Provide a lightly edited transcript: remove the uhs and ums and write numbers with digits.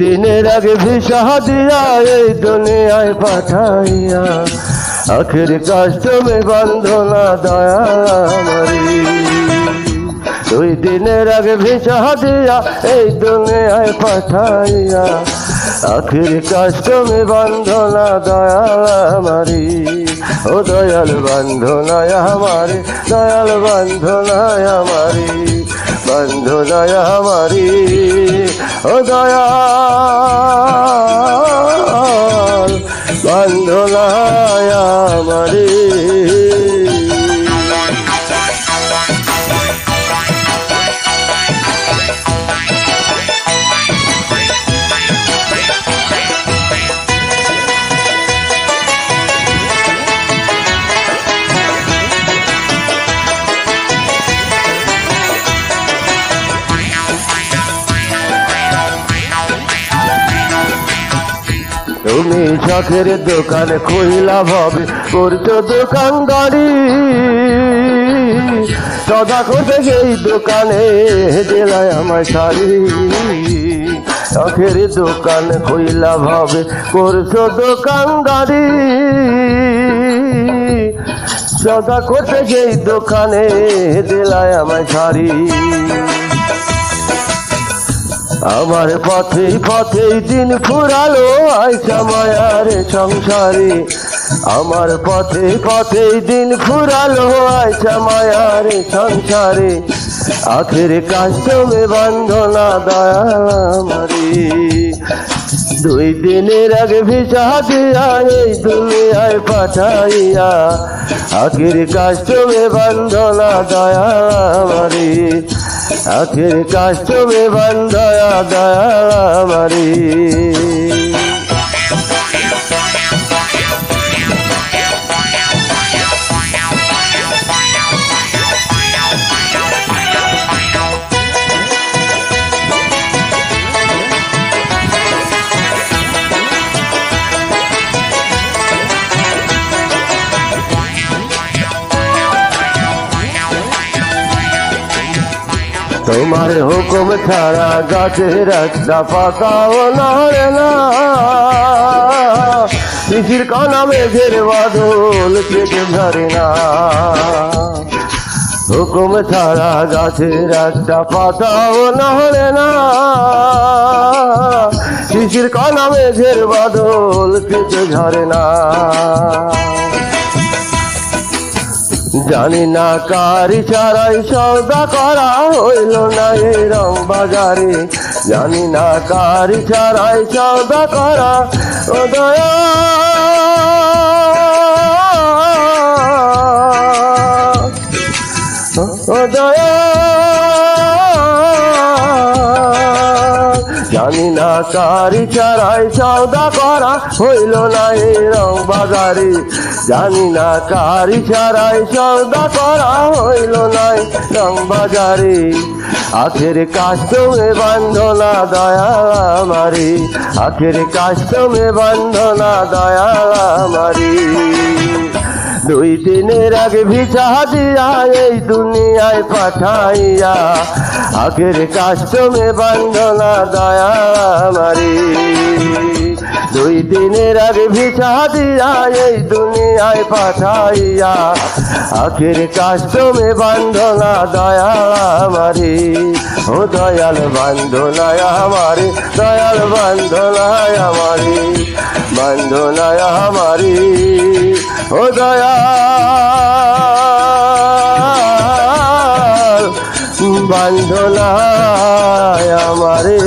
দিনের আগে ভিসা দিয়া এই দুনিয়ায় পাঠাইয়া আখের কাস্টমে বান্ধনা দয়া আমারি। 2 দিনের আগে ভিসা দিয়া এই দুনিয়ায় পাঠাইয়া আখের কাস্টমে বান্ধনা দয়া আমারি। ও দয়াল বান্ধনায় আমারি, দয়াল বান্ধনায় আমারি, বান্ধনায় আমারি। ও দয়াল বান্ধনায় আমারি। তুমি শখের দোকান খুইলা ভাবে করছো দোকানদারি, সদা করতে এই দোকানে দিলায় আমার শাড়ি। শখের দোকান খুইলা ভাবে করছো দোকানদারি, সদা করতে এই দোকানে দিলায় আমার শাড়ি। আমার পথে পথে দিন ফুরালো আইসা মায়ার সংসারে, আমার পথে পথে দিন ফুরালো আইসা মায়ার সংসারে। আখের কাস্টমে বান্ধনা দয়া আমারি। 2 দিনের আগে ভিসা দিয়া এই দুনিয়ায় পাঠাইয়া আখের কাস্টমে বান্ধনা দয়া আমারি। আখের কাস্টমে বান্ধয়া দয়া আমারি। তোমার হুকুম ছাড়া গাছের একটা পাতাও নড়ে না, শিশির কানা মেঘের বাদল পেটে ধরে না। হুকুম ছাড়া গাছের একটা পাতাও নড়ে না, শিশির কানা মেঘের বাদল পেটে ধরে না। জানি না কারি ছাড়াই সওদা করা হইল না এই রং বাজারে, জানি না কারি ছাড়াই সওদা করা। ও দয়াল, ও দয়াল, জানি না কারি ছাড়াই সওদা করা হইল না এই রং বাজারে, জানি না কারি ছাড়াই সওদা করা হইল না রং বাজারে। আখের কাস্টমে বান্ধনা দয়া আমারি, আখের কাস্টমে বান্ধনা দয়া আমারি। 2 দিনের আগে ভিসা দিয়া এই দুনিয়ায় পাঠাইয়া আখের কাস্টমে বান্ধনা দয়া আমারি। 2 দিনের আগে ভিসা দিয়া এই দুনিয়ায় পাঠাইয়া আখের কাস্টমে বান্ধনা দয়া আমারি। ও দয়াল বান্ধনায় আমারি, দয়াল বান্ধনায় আমারি, বান্ধনায় আমারি। ও দয়াল বান্ধনায় আমারে।